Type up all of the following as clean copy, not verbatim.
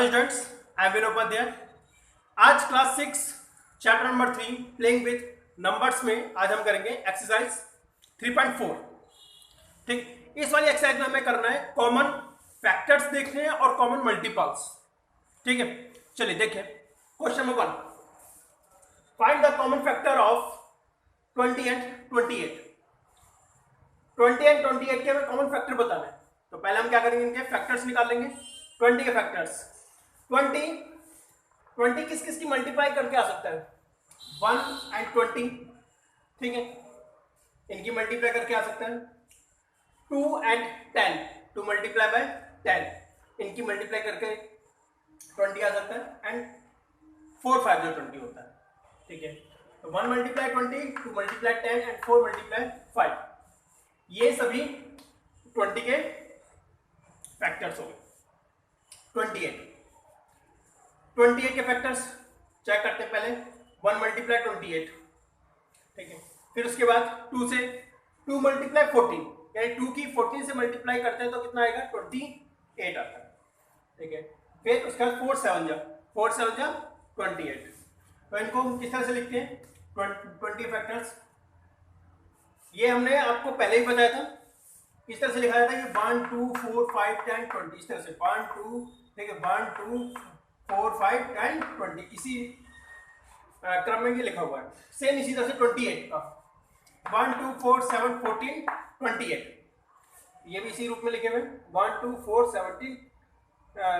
Hello students, I am Vinod Upadhyay. आज class 6 chapter number 3 playing with numbers में आज हम करेंगे एक्सरसाइज 3.4। ठीक, इस वाली एक्सरसाइज में हमें करना है कॉमन फैक्टर्स देखने हैं और कॉमन मल्टीपल्स। ठीक है, चलिए देखें question number 1। Find the common factor of 20 and 28। 20 and 28 के हमें कॉमन फैक्टर बताना है, तो पहले हम क्या करेंगे, इनके फैक्टर्स निकाल लेंगे। 20 के फैक्टर्स 20 किस किस की मल्टीप्लाई करके आ सकता है, 1 एंड 20। ठीक है, इनकी मल्टीप्लाई करके आ सकता है। 2 एंड 10, 2 मल्टीप्लाई बाय 10, इनकी मल्टीप्लाई करके 20 आ सकता है। एंड 4 5 जो 20 होता है। ठीक है, तो 1 मल्टीप्लाई 20, 2 मल्टीप्लाई 10 एंड 4 मल्टीप्लाई 5, ये सभी 20 के फैक्टर्स हो गए। 28 के फैक्टर्स चेक करते हैं पहले। 1 मल्टीप्लाई 28। ठीक है, फिर उसके बाद 2 से 2 मल्टीप्लाई 14, यानी 2 की 14 से मल्टीप्लाई करते हैं तो कितना आएगा, 28 आता है। ठीक है, फिर उसके बाद 4 7 जा 28। तो इनको हम किस तरह से लिखते हैं, 20 फैक्टर्स। ये हमने आपको पहले ही बताया था, इस तरह से लिखा जाता है कि 1 2 4 5 10 20, इस तरह से 1 2, ठीक है, 1 2 4 5 10 20, इसी क्रम में ये लिखा हुआ है। सेम इसी तरह से 28 का 1 2 4 7 14 28, ये भी इसी रूप में लिखे हुए 1 2 4 17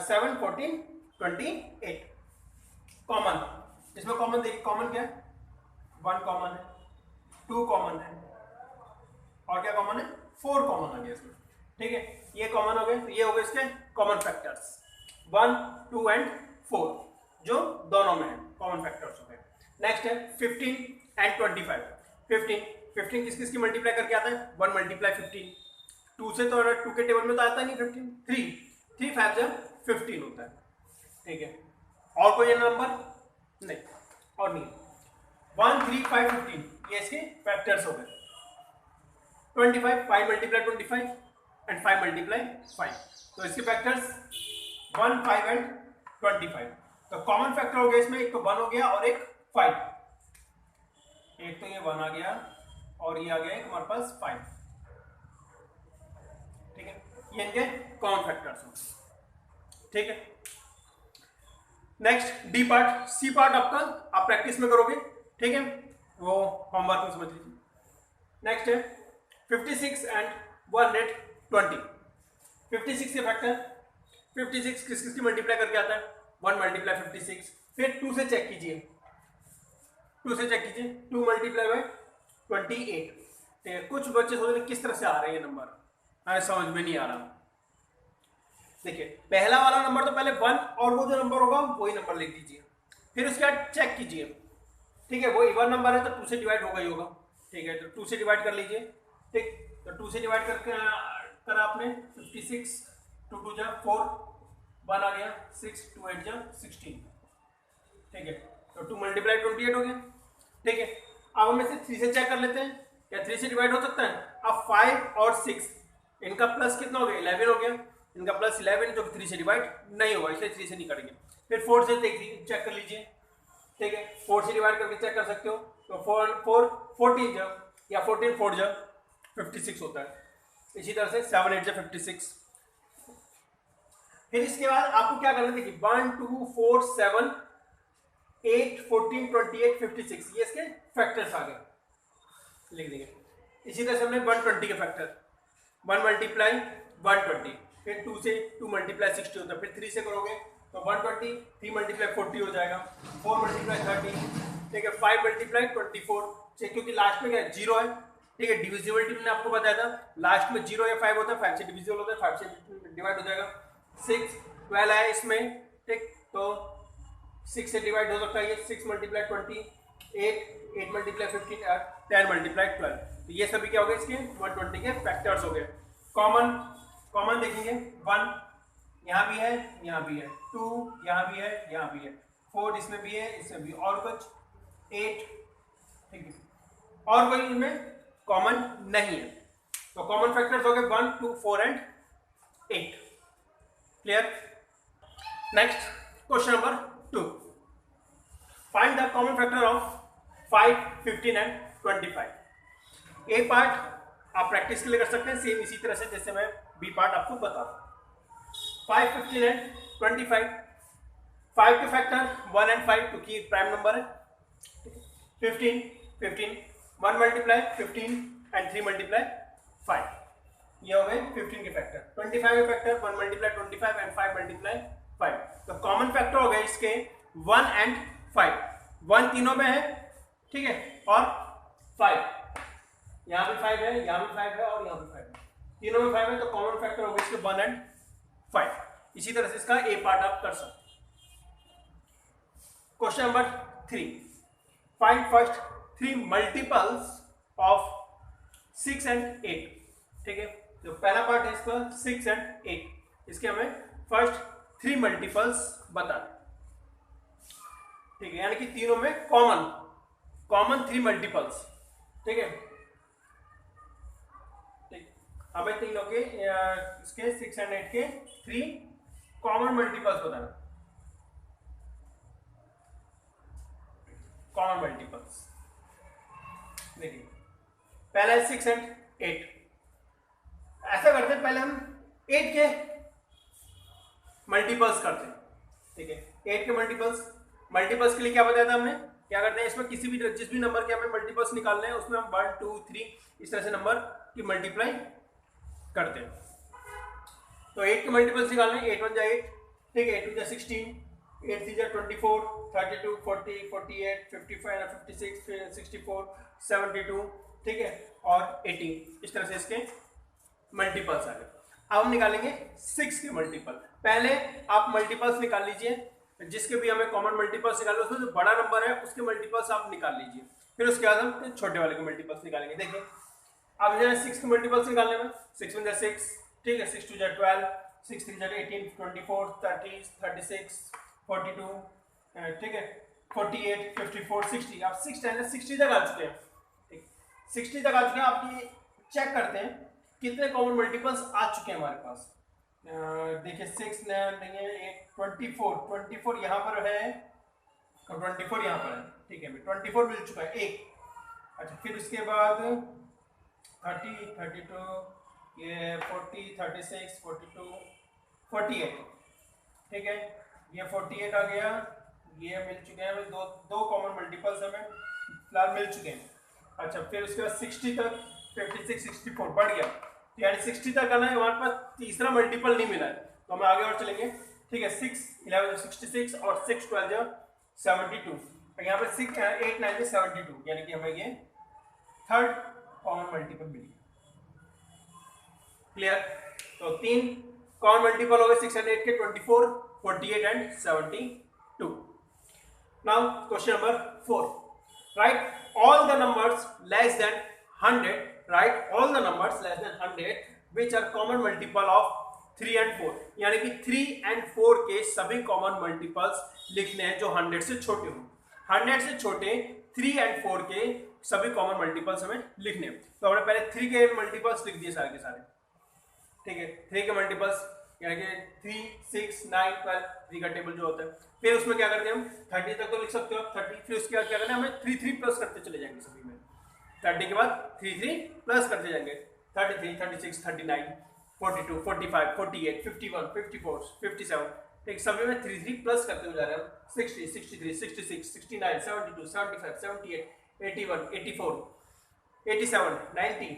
7 14 28। कॉमन, इसमें कॉमन देखिए, कॉमन क्या है, 1 कॉमन है, 2 कॉमन है, और क्या कॉमन है, 4 कॉमन आ गया इसमें। ठीक है, ये कॉमन हो गए, तो ये हो गए इसके कॉमन फैक्टर्स 1 2 एंड 4, जो दोनों में है कॉमन फैक्टर्स हो गए। नेक्स्ट है 15 एंड 25। 15 किस किस की मल्टीप्लाई करके आता है, 1 मल्टीप्लाई 15, 2 से तो 2 के टेबल में तो आता नहीं 15, 3 5 जा 15 होता है। ठीक है, और कोई नंबर नहीं, और नहीं। 1 3 5 15, ये इसके फैक्टर्स हो गए। 25 5 मल्टीप्लाई 25 एंड 5 मल्टीप्लाई 5, तो इसके फैक्टर्स 1 5 एंड 25। तो कॉमन फैक्टर हो गया इसमें, एक तो 1 हो गया और एक 5। एक तो ये 1 आ गया और ये आ गया एक हमारे पास 5। ठीक है, ये इनके कॉमन फैक्टर्स हो। ठीक है, next D part. C part आपका आप प्रैक्टिस में करोगे। ठीक है, वो होमवर्क में समझ लीजिए। नेक्स्ट है 56 एंड 120। 56 के फैक्टर, 56 किस किस की मल्टीप्लाई करके आता है, 1 मल्टीप्लाई 56, फिर 2 से चेक कीजिए, 2 मल्टीप्लाई बाय 28। ठीक है, कुछ बच्चे सोच रहे किस तरह से आ रहे हैं ये नंबर, हमें समझ में नहीं आ रहा। देखिए, पहला वाला नंबर तो पहले 1 और वो जो नंबर होगा वही नंबर लिख दीजिए, फिर उसके बाद चेक कीजिए। ठीक है, वो इवन नंबर है तो 2 से डिवाइड होगा ही होगा। ठीक है, तो 2 से डिवाइड कर लीजिए। ठीक, तो 2 से डिवाइड करके करा आपने 56, 2 2 जा 4, 1 आ गया 6, 2 8 जा 16। ठीक है, तो 2 मल्टीप्लाई 28 हो गया। ठीक है, अब हम इसे 3 से चेक कर लेते हैं, क्या 3 से डिवाइड हो सकता है। अब 5 और 6, इनका प्लस कितना हो गया, 11 हो गया, इनका प्लस 11 जो 3 से डिवाइड नहीं होगा, इसलिए 3 से नहीं करेंगे। फिर 4 से चेक कर लीजिए। ठीक है, 4 से डिवाइड करके चेक कर सकते हो, तो 4 14 जा या 14 4 जा 56 होता है। इसी तरह से 7 8 जा 56। फिर इसके बाद आपको क्या करना है, देखिए 1 2 4 7 8 14 28 56, ये इसके फैक्टर्स आ गए, लिख देंगे। इसी तरह से हमने 120 के फैक्टर, 1 मल्टीप्लाई 120, फिर 2 से 2 मल्टीप्लाई 60 होता है, फिर 3 से करोगे तो 120, 3 मल्टीप्लाई 40 हो जाएगा, 4 मल्टीप्लाई 30, ठीक है, 5 मल्टीप्लाई 24, क्योंकि लास्ट में क्या है, 0 है। ठीक है, डिविजिबिलिटी मैंने आपको बताया था, लास्ट में 0 या 5 होता है, 5 से डिविजिबल होता है, 5 से डिवाइड हो जाएगा। 6 12 है इसमें, ठीक, तो 6 से डिवाइड हो सकता है ये, 6 मल्टीप्लाई 20, 8 मल्टीप्लाई 15, 10 मल्टीप्लाई 12, तो ये सभी क्या हो गए इसके 120 के फैक्टर्स हो गए। कॉमन देखेंगे, 1 यहाँ भी है, यहाँ भी है, 2 यहाँ भी है, यहाँ भी है, 4 इसमें भी है, इसमें भी, और कुछ 8। ठीक है, और कोई इनमें कॉमन नहीं है, तो कॉमन फैक्टर्स हो गए 1 2 4 and 8। Clear. Next question number 2, find the common factor of 5, 15 and 25। A part आप प्रैक्टिस के लिए कर सकते हैं सेम इसी तरह से जैसे मैं बी पार्ट आपको बता रहा हूं। 5, 15 एंड 25, 5 के फैक्टर 1 एंड 5 क्योंकि प्राइम नंबर है। 15, 15 1 मल्टीप्लाई 15 एंड 3 मल्टीप्लाई 5, ये हो गए 15 के फैक्टर। 25 के फैक्टर 1 मल्टीप्लाई 25 एंड 5 मल्टीप्लाई 5। तो कॉमन फैक्टर हो गए इसके 1 एंड 5। 1 तीनों में है, ठीक है, और 5 यहाँ भी 5 है, यहाँ भी 5 है और यहाँ भी 5 है, तीनों में 5 है, तो कॉमन फैक्टर हो गए इसके 1 एंड 5। इसी तरह से इसका ए पार्ट आप कर सकते हैं। Question number 3, find first 3 multiples of 6 and 8। ठीक है, तो पहला पार्ट है इसका 6 एंड 8, इसके हमें फर्स्ट 3 मल्टीपल्स बताना। ठीक है, यानी कि तीनों में कॉमन 3 मल्टीपल्स। ठीक है, हमें तीनों के इसके 6 एंड 8 के 3 कॉमन मल्टीपल्स बताना। कॉमन मल्टीपल्स देखिए, पहला है 6 एंड 8। ऐसा करते हैं, पहले हम 8 के मल्टीपल्स करते हैं। ठीक है, 8 के मल्टीपल्स के लिए क्या बताया था हमने, क्या करते हैं इसमें किसी भी जिस भी नंबर के हमें मल्टीपल्स निकालने हैं उसमें हम 1, 2, 3 इस तरह से नंबर की मल्टीप्लाई करते हैं। तो 8 के मल्टीपल्स निकालने, 8 1 जा 8, ठीक है, 8 2 जा 16, 8 3 जा 24, 32, 40, 48, 55, 56, 64, 72, ठीक है, और 18, इस तरह से इसके मल्टीपल्स आ गए। अब हम निकालेंगे 6 के मल्टीपल। पहले आप मल्टीपल्स निकाल लीजिए, जिसके भी हमें कॉमन मल्टीपल्स निकालने, उसमें जो बड़ा नंबर है उसके मल्टीपल्स आप निकाल लीजिए, फिर उसके बाद हम छोटे वाले के मल्टीपल्स निकालेंगे। देखिए, अब जो है 6 के मल्टीपल्स निकालने में 6 1 जा 6, ठीक है, 6 2 जा 12, 6 3 जा 18, 24, 30, 36, 42, ठीक है, 48, 54, 60। आप 60 तक आ चुके हैं, ठीक, 60 तक आ चुके हैं। आप ये चेक करते हैं कितने कॉमन मल्टीपल्स आ चुके हैं हमारे पास। देखिए 6 नहीं है, 24 यहाँ पर है और 24 यहाँ पर है, ठीक है, 24 मिल चुका है एक। अच्छा, फिर उसके बाद 30, 32, ये 40, 36, 42, 48, ठीक है, ये 48 आ गया, ये मिल चुके हैं, दो कॉमन मल्टीपल्स हमें फिलहाल मिल चुके हैं। अच्छा, फिर उसके बाद 60 तक 56, 64 बढ़ गया, यानी 60 तक आना है, हमारे पास तीसरा मल्टीपल नहीं मिला है, तो हम आगे और चलेंगे। ठीक है, 6 11 66 और 6 12 72, यहाँ पर 6 8 9 72, यानी कि हमें ये थर्ड कॉमन मल्टीपल मिली। क्लियर? तो 3 कॉमन मल्टीपल हो गए 6 एंड 8 के, 24, 48 and 72। Now question number 4, right all the numbers less than 100, right all the numbers less than 100 which are common multiple of 3 and 4, यानी कि 3 एंड 4 के सभी कॉमन मल्टीपल्स लिखने हैं जो 100 से छोटे हो। 100 से छोटे 3 एंड 4 के सभी कॉमन मल्टीपल्स हमें लिखने हैं। तो हमने पहले 3 के मल्टीपल्स लिख दिए सारे के सारे, ठीक है, 3 के मल्टीपल्स यानी कि 3, 6, 9, 12, 3 का टेबल जो होता है। फिर उसमें क्या करते हैं हम 30 तक तो लिख सकते हो 30, फिर उसके बाद क्या करना है, हमें 3 3 प्लस करते चले जाएंगे सभी में। 30 के बाद 3 3 प्लस करते जाएंगे, 33, 36, 39, 42, 45, 48, 51, 54, 57, ठीक, सभी में 3 3 प्लस करते हुए जा रहे हैं। 60, 63, 66, 69, 72, 75, 78, 81, 84, 87, 90,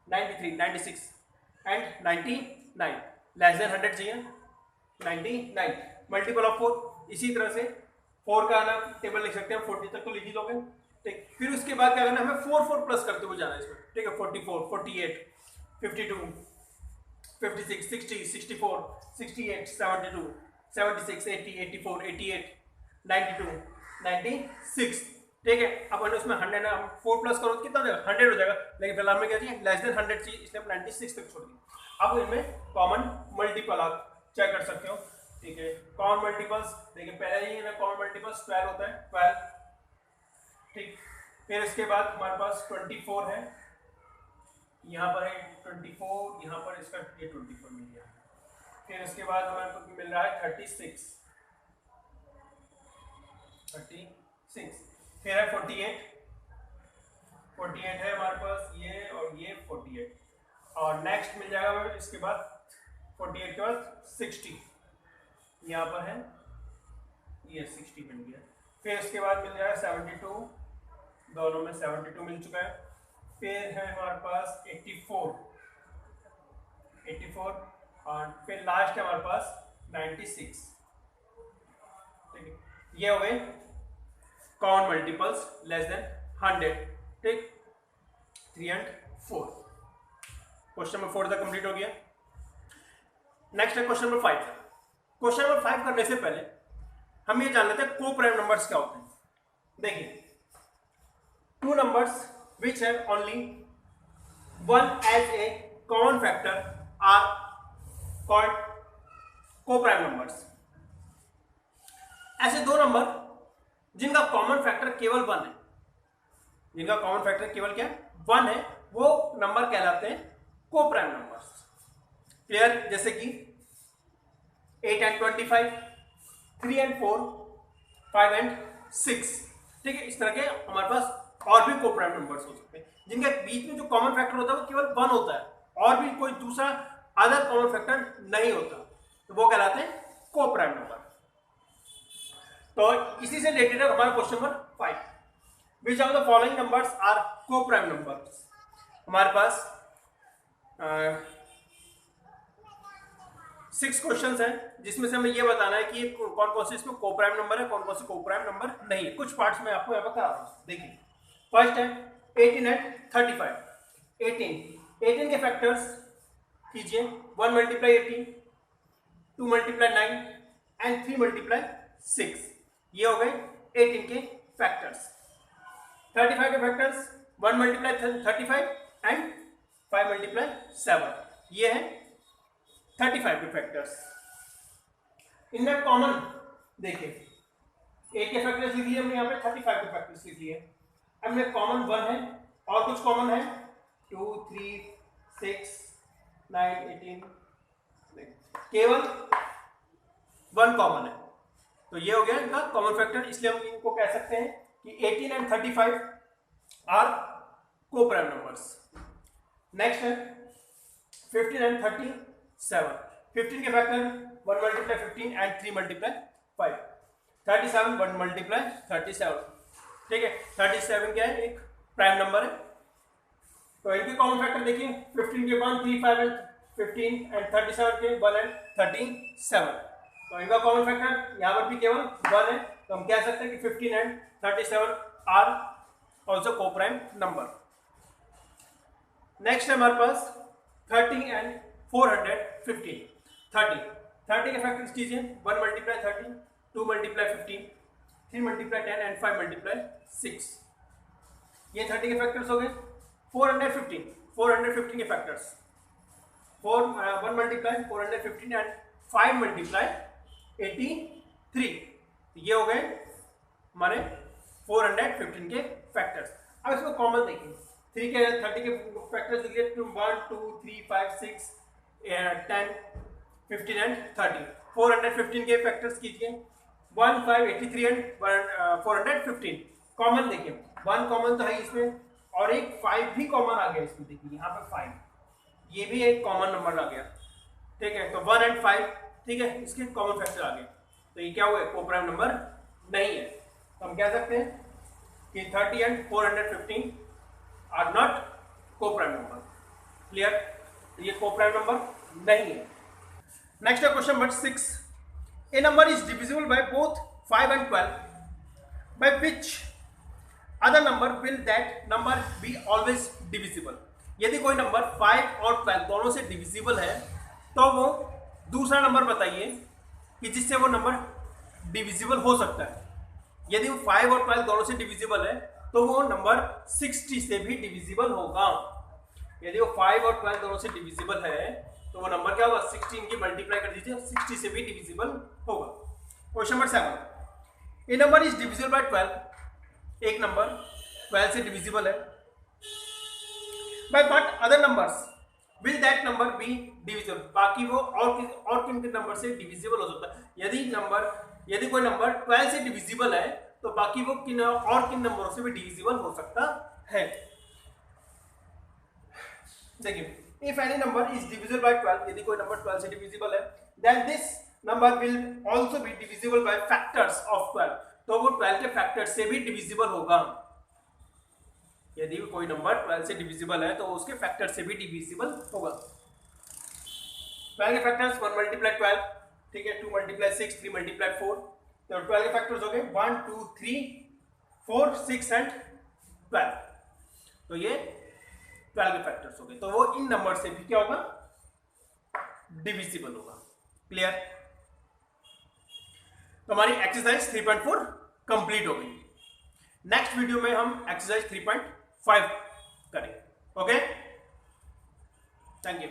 93, 96 एंड 99। लेस देन 100 चाहिए, 99 मल्टीपल ऑफ 4। इसी तरह से 4 का ना टेबल लिख सकते हैं, 40 तक तो लिख ही लोगे, ठीक। फिर उसके बाद क्या करना है, हमें 4 4 प्लस करते हुए जाना है इसमें, ठीक है, 44, 48, 52, 56, 60, 64, 68, 72, 76, 80, 84, 88, 92, 96, ठीक है। अब उसमें 100 ना 4 प्लस करो तो कितना हो जाएगा, 100 हो जाएगा, लेकिन फिलहाल में क्या चाहिए, लेस देन 100 चाहिए, इसलिए हम 96 तक छोड़ दिए। अब इनमें कॉमन मल्टीपल आप चेक कर सकते हो, ठीक है। कॉमन मल्टीपल्स देखिए, पहले ही ना कॉमन मल्टीपल्स 12 होता है, 12, ठीक। फिर इसके बाद हमारे पास 24 है, यहाँ पर है 24, यहाँ पर इसका ये 24 मिल गया। फिर इसके बाद हमारे को मिल रहा है 36, 36, फिर है 48, 48 है हमारे पास ये, और ये 48, और नेक्स्ट मिल जाएगा हमें इसके बाद 48 के बाद 60, यहाँ पर है ये 60 मिल गया। फिर उसके बाद मिल जाएगा 72, दोनों में 72 मिल चुका है। फिर है हमारे पास 84, और फिर लास्ट है हमारे पास 96। ठीक है, ये हो गए कॉमन मल्टीपल्स लेस देन 100। ठीक, 3 and 4। क्वेश्चन नंबर 4 तक कंप्लीट हो गया। नेक्स्ट है क्वेश्चन नंबर 5। क्वेश्चन नंबर 5 करने से पहले हम ये जान लेते हैं को प्राइम नंबर्स क्या होते हैं। देखिए, two numbers which have only one as a common factor are called coprime numbers. ऐसे दो नंबर जिनका कॉमन फैक्टर केवल 1 है, जिनका कॉमन फैक्टर केवल क्या 1 है, वो नंबर कहलाते हैं को प्राइम नंबर्स। क्लियर? जैसे कि 8 and 25, 3 and 4, 5 and 6। ठीक है, इस तरह के हमारे पास और भी को प्राइम नंबर्स हो सकते हैं जिनके बीच में जो कॉमन फैक्टर होता है वो केवल 1 होता है और भी कोई दूसरा अदर कॉमन फैक्टर नहीं होता, तो वो कहलाते हैं को प्राइम नंबर। तो इसी से रिलेटेड है हमारा question number 5। Which of the following numbers are coprime numbers. हमारे पास 6 क्वेश्चंस हैं जिसमें से हमें ये बताना है कि कौन कौन से इसमें को प्राइम नंबर है, कौन कौन से को प्राइम नंबर नहीं है। कुछ पार्ट्स में आपको यहाँ पर करा रहा हूँ। देखिए, फर्स्ट है 18 and 35। 18 के फैक्टर्स कीजिए, 1 मल्टीप्लाई 18, 2 मल्टीप्लाई 9 एंड 3 मल्टीप्लाई 6। ये हो गए 18 के फैक्टर्स। 35 के फैक्टर्स 1 मल्टीप्लाई 35 एंड 5 मल्टीप्लाई 7। ये है 35 के फैक्टर्स। इनमें कॉमन देखिए, 8 के फैक्टर्स लिख लिए हमने, यहाँ पे 35 के फैक्टर्स लिख लिए। अब में कॉमन 1 है और कुछ कॉमन है 2, 3, 6, 9, 18, केवल 1 कॉमन है, तो ये हो गया इनका कॉमन फैक्टर। इसलिए हम इनको कह सकते हैं कि 18 and 35 are coprime numbers. Next है 15 and 37। 15 के factor 1 multiply 15 and 3 multiply 5। 37 1 multiply 37। ठीक है, 37 क्या है, एक प्राइम नंबर है। तो इनके कॉमन फैक्टर देखिए, 15 के 1, 3, 5 एंड 15 एंड 37 के 1 एंड 37। तो इनका कॉमन फैक्टर यहाँ पर भी केवल 1 है, तो हम कह सकते हैं कि 15 एंड 37 आर ऑल्सो को प्राइम नंबर। नेक्स्ट है हमारे पास 30 एंड 415। 30 के फैक्टर्स कीजिए, 1 multiply 30, 2 multiply 15, 3 multiply 10 and 5 multiply 6। ये 30 के फैक्टर्स हो गए। 415 के फैक्टर्स 1 मल्टीप्लाई 415 एंड 5 मल्टीप्लाई 83। ये हो गए हमारे 415 के फैक्टर्स। अब इसको कॉमन देखिए, 30 के फैक्टर्स लिखिए, 1, 2, 3, 5, 6, 10, 15 एंड 30। 415 के फैक्टर्स कीजिए, 1, 5, 83 एंड 415। कॉमन देखिए, 1 कॉमन तो है इसमें और एक 5 भी कॉमन आ गया इसमें। देखिए यहाँ पे 5, ये भी एक कॉमन नंबर आ गया। ठीक है, तो 1 एंड 5, ठीक है, इसके कॉमन फैक्टर आ गए, तो ये क्या हुआ, को प्राइम नंबर नहीं है। तो हम कह सकते हैं कि 30 एंड 415 आर नॉट को प्राइम नंबर। क्लियर? ये को प्राइम नंबर नहीं है। नेक्स्ट है question number 6। A number is divisible by both 5 and 12. By which other number will that number be always divisible? यदि कोई नंबर 5 और 12 दोनों से डिविजिबल है तो वो दूसरा नंबर बताइए कि जिससे वो नंबर डिविजिबल हो सकता है। यदि वो 5 और 12 दोनों से डिविजिबल है तो वो नंबर 60 से भी डिविजिबल होगा। यदि वो 5 और 12 दोनों से डिविजिबल है तो वो नंबर क्या होगा, 16 की मल्टीप्लाई कर दीजिए, 60 से भी डिविजिबल होगा। Question number 7। A number is divisible by 12। एक नंबर 12 से डिविजिबल है। By what other numbers will that number be divisible? बाकी वो और किन किन नंबर से डिविजिबल हो सकता है। यदि कोई नंबर 12 से डिविजिबल है तो बाकी वो किन और किन नंबरों से भी डिविजिबल हो सकता है। देखिए if any number is divisible by 12, यदि कोई नंबर 12 से डिविजिबल है, then this number will also be divisible by factors of 12, तो वो 12 के फैक्टर से भी डिविजिबल होगा। यदि कोई नंबर 12 से डिविजिबल है तो उसके फैक्टर से भी डिविजिबल होगा। 12 के फैक्टर्स 1 मल्टीप्लाई 12, ठीक है, 2 मल्टीप्लाई 6, 3 मल्टीप्लाई 4, तो 12 के फैक्टर्स हो गए 1 2 3 4 6 एंड 12, तो ये 12 के फैक्टर्स हो गए, तो वो इन नंबर से भी क्या होगा, डिविजिबल होगा। क्लियर? तो हमारी एक्सरसाइज 3.4 कंप्लीट हो गई। नेक्स्ट वीडियो में हम एक्सरसाइज 3.5 करेंगे। Okay, thank you.